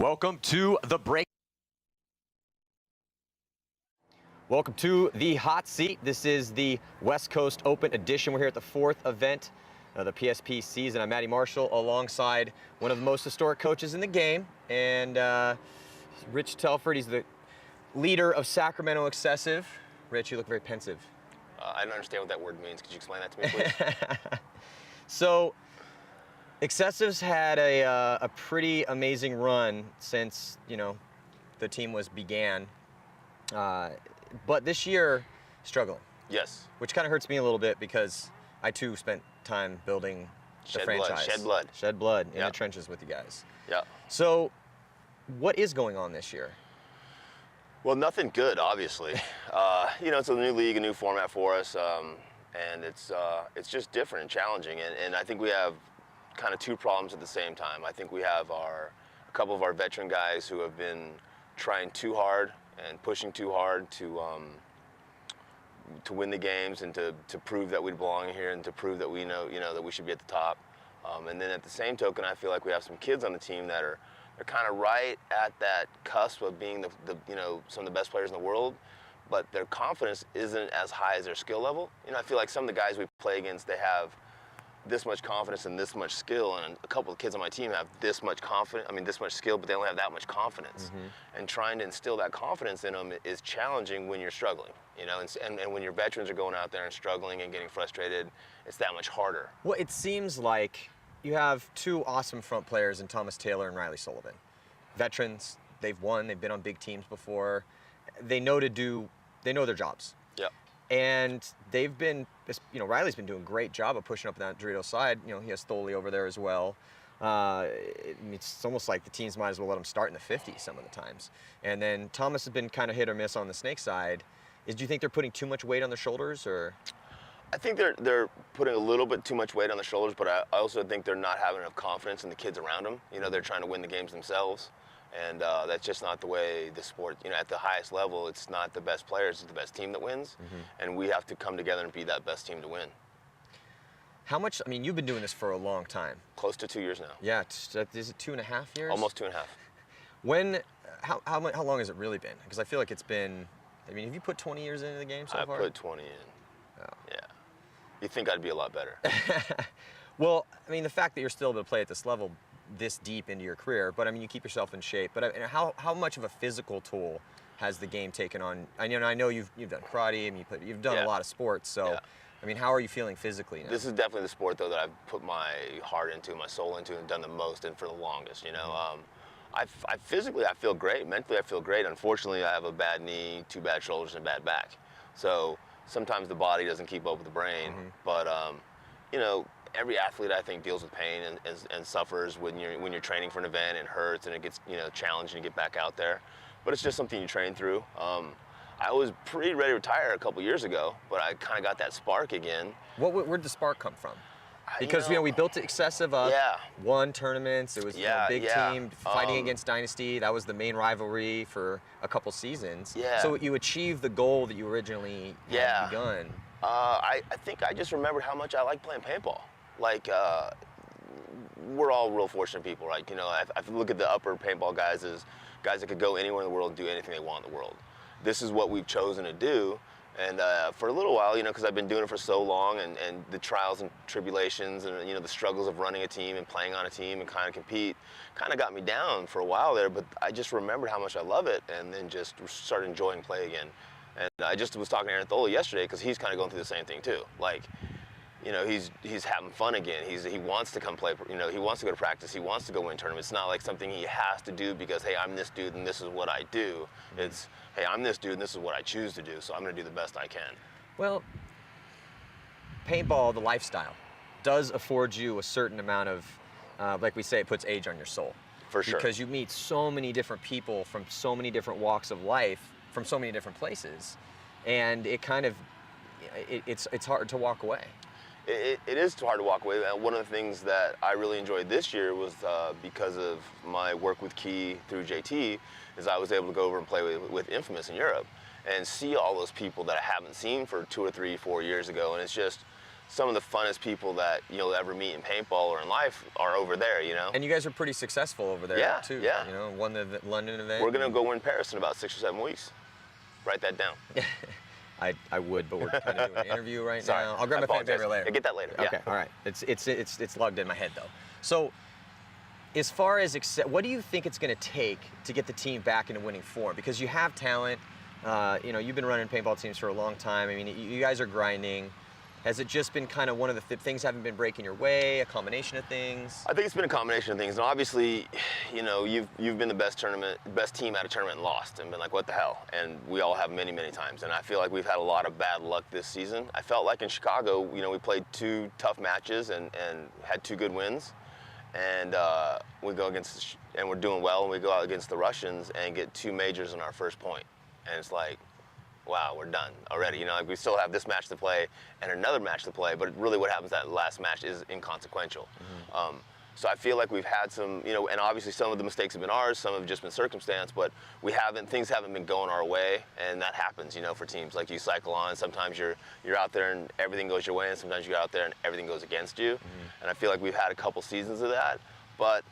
Welcome to the break. Welcome to the hot seat. This is the West Coast Open edition. We're here at the fourth event of the PSP season. I'm Matty Marshall alongside one of the most historic coaches in the game, and Rich Telford. He's the leader of Sacramento Excessive. Rich, you look very pensive. I don't understand what that word means. Could you explain that to me, please? So, Excessives had a pretty amazing run since, the team began. But this year, struggling. Yes. Which kind of hurts me a little bit because I too spent time building the franchise. Shed blood in the trenches with you guys. Yeah. So, what is going on this year? Well, nothing good, obviously. It's a new league, a new format for us, and it's just different and challenging. And I think we have kind of two problems at the same time. I think we have a couple of our veteran guys who have been trying too hard and pushing too hard to win the games and to prove that we belong here and to prove that we know that we should be at the top. And then at the same token, I feel like we have some kids on the team that they're kind of right at that cusp of being some of the best players in the world, but their confidence isn't as high as their skill level. I feel like some of the guys we play against, they have this much confidence and this much skill, and a couple of kids on my team have this much skill, but they only have that much confidence. Mm-hmm. And trying to instill that confidence in them is challenging when you're struggling, and when your veterans are going out there and struggling and getting frustrated, it's that much harder. Well, it seems like you have two awesome front players in Thomas Taylor and Riley Sullivan. Veterans, they've won, they've been on big teams before. They know their jobs. Yep. And they've been, Riley's been doing a great job of pushing up that Dorito side. He has Stoley over there as well. It's almost like the teams might as well let him start in the 50s some of the times. And then Thomas has been kind of hit or miss on the Snake side. Do you think they're putting too much weight on their shoulders, or? I think they're putting a little bit too much weight on their shoulders, but I also think they're not having enough confidence in the kids around them. They're trying to win the games themselves, and that's just not the way the sport. At the highest level, it's not the best players; it's the best team that wins, and we have to come together and be that best team to win. How much? You've been doing this for a long time. Close to 2 years now. Yeah, is it 2.5 years? Almost 2.5. How long has it really been? Because I feel like it's been. Have you put 20 years into the game so far? I put 20 in. Oh. Yeah. You think I'd be a lot better. Well, the fact that you're still able to play at this level this deep into your career, but you keep yourself in shape. But how much of a physical toll has the game taken on? I know you've done karate and you've done a lot of sports. So, how are you feeling physically now? This is definitely the sport though that I've put my heart into, my soul into, and done the most and for the longest. I physically I feel great. Mentally I feel great. Unfortunately, I have a bad knee, two bad shoulders, and a bad back. So sometimes the body doesn't keep up with the brain. But every athlete I think deals with pain and suffers when you're training for an event and hurts and it gets challenging to get back out there. But it's just something you train through. I was pretty ready to retire a couple years ago, but I kind of got that spark again. Where'd the spark come from? Because we built it Excessive up, won tournaments. It was a big team fighting against Dynasty. That was the main rivalry for a couple seasons. Yeah. So you achieved the goal that you originally had begun. I think I just remembered how much I like playing paintball. We're all real fortunate people, right? I look at the upper paintball guys as guys that could go anywhere in the world and do anything they want in the world. This is what we've chosen to do. And for a little while, because I've been doing it for so long, and the trials and tribulations and, the struggles of running a team and playing on a team and kind of compete kind of got me down for a while there, but I just remembered how much I love it and then just started enjoying play again. And I just was talking to Aaron Thola yesterday because he's kind of going through the same thing too. He's having fun again. He wants to come play, he wants to go to practice, he wants to go win tournaments. It's not like something he has to do because, hey, I'm this dude and this is what I do. It's, hey, I'm this dude and this is what I choose to do, so I'm going to do the best I can. Well, paintball, the lifestyle, does afford you a certain amount of, like we say, it puts age on your soul. For sure. Because you meet so many different people from so many different walks of life, from so many different places, and it kind of, it's hard to walk away. It is hard to walk away. One of the things that I really enjoyed this year was because of my work with Key through JT, is I was able to go over and play with Infamous in Europe and see all those people that I haven't seen for 2 or 3, 4 years ago. And it's just some of the funnest people that you'll ever meet in paintball or in life are over there, you know? And you guys are pretty successful over there, too. Yeah. You know, won the London event. We're going to go win Paris in about 6 or 7 weeks. Write that down. I would, but we're kind of doing an interview right Sorry, now. I'll grab my pen and paper later. Yeah, get that later. Okay, all right. It's logged in my head, though. So, as far as what do you think it's going to take to get the team back into winning form? Because you have talent. You know, you've been running paintball teams for a long time. I mean, you guys are grinding. Has it just been kind of one of the things haven't been breaking your way, a combination of things? I think it's been a combination of things. And obviously, you know, you've been the best team at a tournament and lost and been like, what the hell? And we all have many, many times. And I feel like we've had a lot of bad luck this season. I felt like in Chicago, you know, we played 2 tough matches and had 2 good wins. And we go against, and we're doing well, and we go out against the Russians and get 2 majors in our first point. And it's like, wow, we're done already. You know, like we still have this match to play and another match to play, but really what happens that last match is inconsequential. So I feel like we've had some, you know, and obviously some of the mistakes have been ours, some have just been circumstance, but things haven't been going our way, and that happens, you know, for teams. Like you cycle on, sometimes you're out there and everything goes your way, and sometimes you're out there and everything goes against you. And I feel like we've had a couple seasons of that, but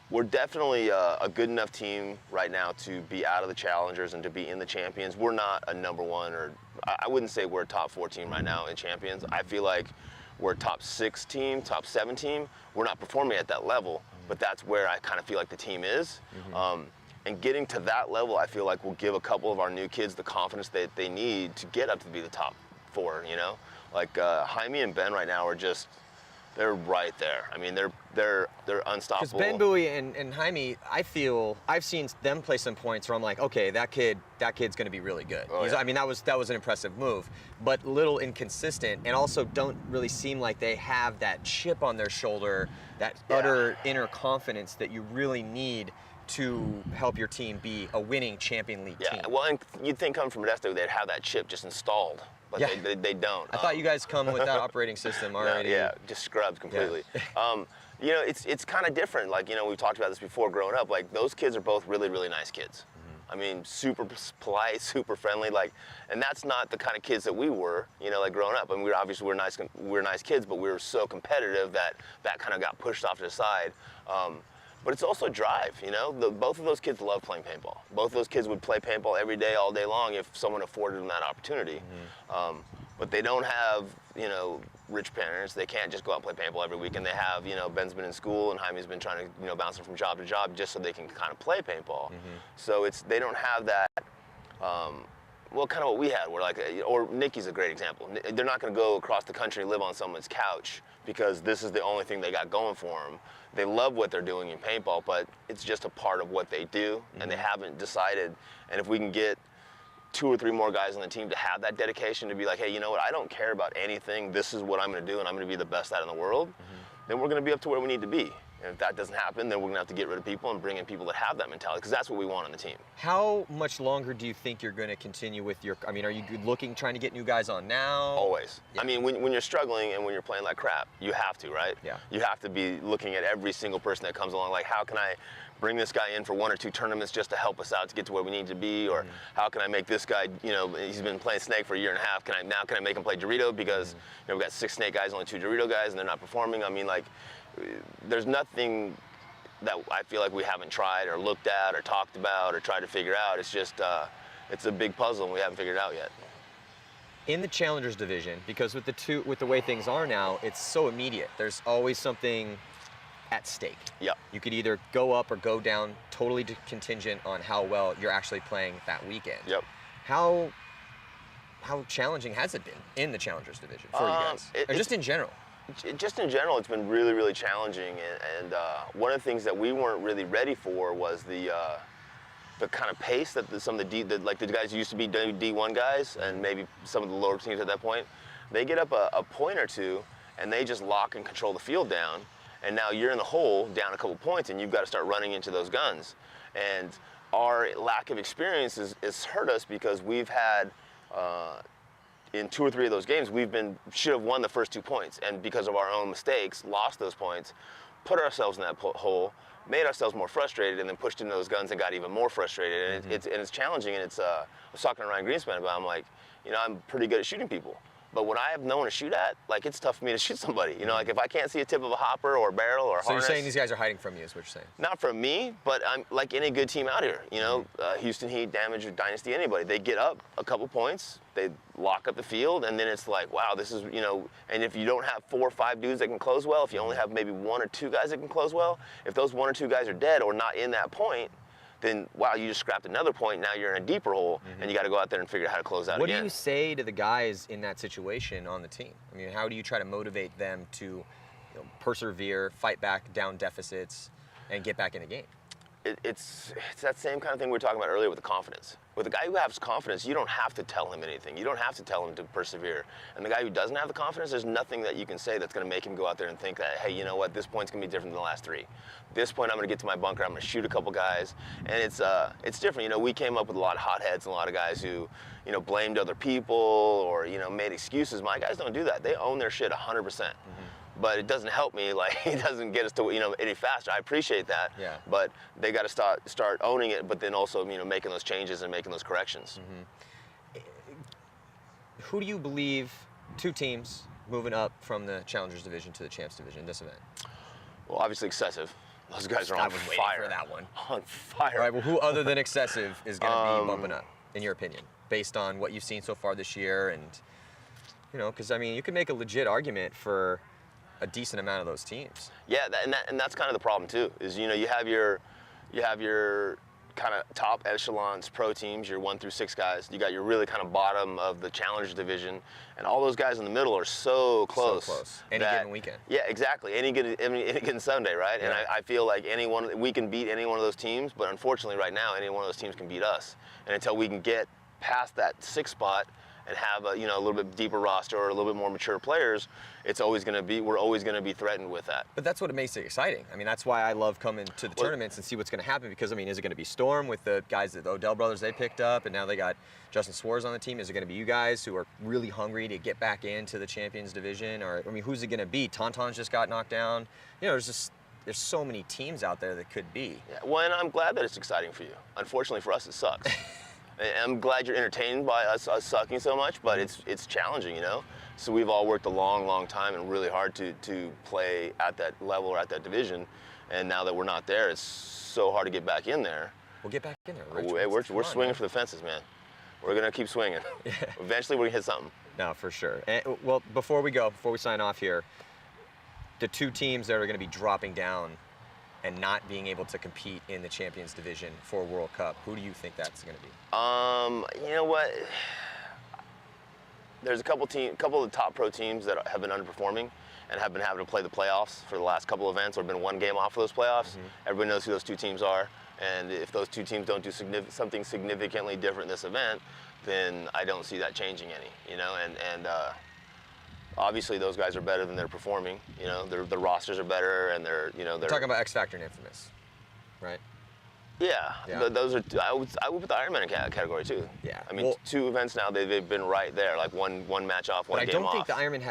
we're definitely a good enough team right now to be out of the challengers and to be in the champions. We're not a number 1, or I wouldn't say we're a top 4 team right now in champions. I feel like we're a top 6 team, top 7 team. We're not performing at that level, but that's where I kind of feel like the team is. And getting to that level, I feel like will give a couple of our new kids the confidence that they need to get up to be the top 4, you know? Like Jaime and Ben right now are just, they're right there. I mean, they're unstoppable. Because Ben Bowie and Jaime, I feel I've seen them play some points where I'm like, okay, that kid's going to be really good. I mean, that was an impressive move, but little inconsistent, and also don't really seem like they have that chip on their shoulder, that utter inner confidence that you really need to help your team be a winning champion league team. Yeah, well, and you'd think coming from Modesto, they'd have that chip just installed. But they don't. I thought you guys come with that operating system already. No, yeah, just scrubbed completely. Yeah. You know, it's kind of different. Like, you know, we've talked about this before growing up. Like, those kids are both really, really nice kids. I mean, super polite, super friendly. Like, and that's not the kind of kids that we were, you know, like growing up. I mean, we're nice kids, but we were so competitive that kind of got pushed off to the side. But it's also drive, you know? Both of those kids love playing paintball. Both of those kids would play paintball every day, all day long if someone afforded them that opportunity. But they don't have, you know, rich parents. They can't just go out and play paintball every weekend. They have, you know, Ben's been in school and Jaime's been trying to, you know, bouncing from job to job just so they can kind of play paintball. So they don't have that, well, kind of what we had, where like, or Nikki's a great example. They're not going to go across the country and live on someone's couch because this is the only thing they got going for them. They love what they're doing in paintball, but it's just a part of what they do, and they haven't decided. And if we can get 2 or 3 more guys on the team to have that dedication to be like, hey, you know what, I don't care about anything. This is what I'm going to do, and I'm going to be the best at it in the world. Then we're going to be up to where we need to be. And if that doesn't happen, then we're going to have to get rid of people and bring in people that have that mentality, because that's what we want on the team. How much longer do you think you're going to continue with your, I mean, are you trying to get new guys on now? Always. Yeah. I mean, when you're struggling and when you're playing like crap, you have to, right? Yeah. You have to be looking at every single person that comes along, like, how can I bring this guy in for 1 or 2 tournaments just to help us out to get to where we need to be, or how can I make this guy, you know, he's been playing Snake for a year and a half, can I make him play Dorito, because you know, we've got 6 Snake guys, only 2 Dorito guys, and they're not performing. I mean, like, there's nothing that I feel like we haven't tried or looked at or talked about or tried to figure out. It's just, it's a big puzzle and we haven't figured it out yet. In the Challengers division, because with the way things are now, it's so immediate. There's always something at stake. Yep. You could either go up or go down, totally contingent on how well you're actually playing that weekend. Yep. How challenging has it been in the Challengers division for you guys? Or just in general? Just in general, it's been really, really challenging, and one of the things that we weren't really ready for was the kind of pace that some of the guys who used to be D1 guys, and maybe some of the lower teams at that point, they get up a point or 2, and they just lock and control the field down, and now you're in the hole down a couple points, and you've got to start running into those guns. And our lack of experience has hurt us, because we've had in 2 or 3 of those games, should have won the first 2 points, and because of our own mistakes, lost those points, put ourselves in that hole, made ourselves more frustrated, and then pushed into those guns and got even more frustrated. And it's challenging, and I was talking to Ryan Greenspan about it. I'm like, you know, I'm pretty good at shooting people, But when I have no one to shoot at, like, it's tough for me to shoot somebody. You know, like if I can't see a tip of a hopper or a barrel or a So harness. you're saying these guys are hiding from you, is what you're saying? Not from me, but I'm like any good team out here. You know, Houston Heat, Damage, or Dynasty, anybody. They get up a couple points, they lock up the field, and then it's like, wow, this is, you know, and if you don't have 4 or 5 dudes that can close well, if you only have maybe 1 or 2 guys that can close well, if those 1 or 2 guys are dead or not in that point, then wow, you just scrapped another point. Now you're in a deeper hole, and you got to go out there and figure out how to close out What again. do you say to the guys in that situation on the team? I mean, how do you try to motivate them to persevere, fight back down deficits, and get back in the game? It's that same kind of thing we were talking about earlier with the confidence. With a guy who has confidence, you don't have to tell him anything. You don't have to tell him to persevere. And the guy who doesn't have the confidence, there's nothing that you can say that's going to make him go out there and think that, hey, you know what, this point's going to be different than the last 3. This point, I'm going to get to my bunker, I'm going to shoot a couple guys. And it's different. You know, we came up with a lot of hotheads and a lot of guys who, you know, blamed other people or, you know, made excuses. My guys don't do that. They own their shit 100%. But it doesn't help me, like, it doesn't get us to, you know, any faster. I appreciate that. Yeah. But they got to start owning it, but then also, you know, making those changes and making those corrections. Who do you believe, 2 teams moving up from the Challengers Division to the Champs Division in this event? Well, obviously Excessive. Those guys are I on was fire. waiting for that one. On fire. All right, well, who other than Excessive is going to be bumping up, in your opinion, based on what you've seen so far this year? And, you know, because, I mean, you can make a legit argument for a decent amount of those teams. Yeah, and that's kind of the problem too. Is, you know, you have your kind of top echelons pro teams, your 1 through 6 guys. You got your really kind of bottom of the Challenge Division, and all those guys in the middle are so close. So close. Any given weekend. Yeah, exactly. Any given Sunday, right? Yeah. And I feel like we can beat any one of those teams, but unfortunately, right now, any one of those teams can beat us. And until we can get past that 6th spot and have a, you know, a little bit deeper roster or a little bit more mature players, we're always going to be threatened with that. But that's what makes it exciting. I mean, that's why I love coming to the tournaments and see what's going to happen, because, I mean, is it going to be Storm with the guys that the Odell brothers they picked up, and now they got Justin Swartz on the team? Is it going to be you guys who are really hungry to get back into the Champions Division? Or, I mean, who's it going to be? Tauntaun's just got knocked down. You know, there's so many teams out there that could be. Yeah, well, and I'm glad that it's exciting for you. Unfortunately for us, it sucks. I'm glad you're entertained by us sucking so much, but it's challenging, you know? So we've all worked a long, long time and really hard to play at that level or at that division. And now that we're not there, it's so hard to get back in there. We'll get back in there, Rich. We're swinging for the fences, man. We're going to keep swinging. Yeah. Eventually, we're going to hit something. No, for sure. And, well, before we sign off here, the 2 teams that are going to be dropping down and not being able to compete in the Champions Division for World Cup, who do you think that's going to be? You know what? There's a couple of the top pro teams that have been underperforming and have been having to play the playoffs for the last couple of events or been 1 game off of those playoffs. Everybody knows who those 2 teams are. And if those 2 teams don't do something significantly different in this event, then I don't see that changing any, you know? And obviously those guys are better than they're performing. You know, their rosters are better, and they're talking about X Factor and Infamous, right? Yeah. Those are. I would put the Ironman in category too. Yeah. I mean, 2 events now they've been right there, like one match off, one game off. But I don't think the Ironman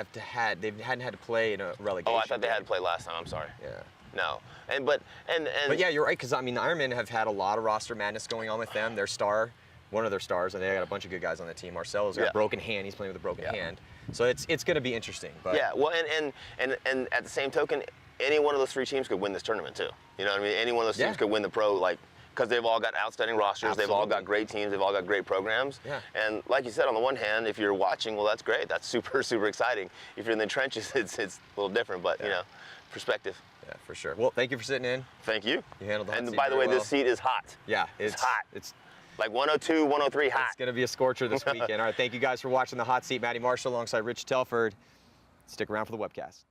hadn't had to play in a relegation. Oh, I thought they had to play last time. I'm sorry. Yeah. No. But yeah, you're right, because I mean the Ironmen have had a lot of roster madness going on with them. One of their stars, and they got a bunch of good guys on the team. Marcelo's got a broken hand. He's playing with a broken hand. So it's going to be interesting. But yeah, well, and at the same token, any one of those 3 teams could win this tournament too. You know what I mean? Any one of those teams could win the pro, like, because they've all got outstanding rosters. Absolutely. They've all got great teams. They've all got great programs. Yeah. And like you said, on the one hand, if you're watching, well, that's great. That's super, super exciting. If you're in the trenches, it's a little different, but you know, perspective. Yeah, for sure. Well, thank you for sitting in. Thank you. You handled the hot seat And by the way, very well. this seat is hot. Yeah, it's hot. It's like 102, 103 hot. It's going to be a scorcher this weekend. All right, thank you guys for watching the Hot Seat. Matty Marshall alongside Rich Telford. Stick around for the webcast.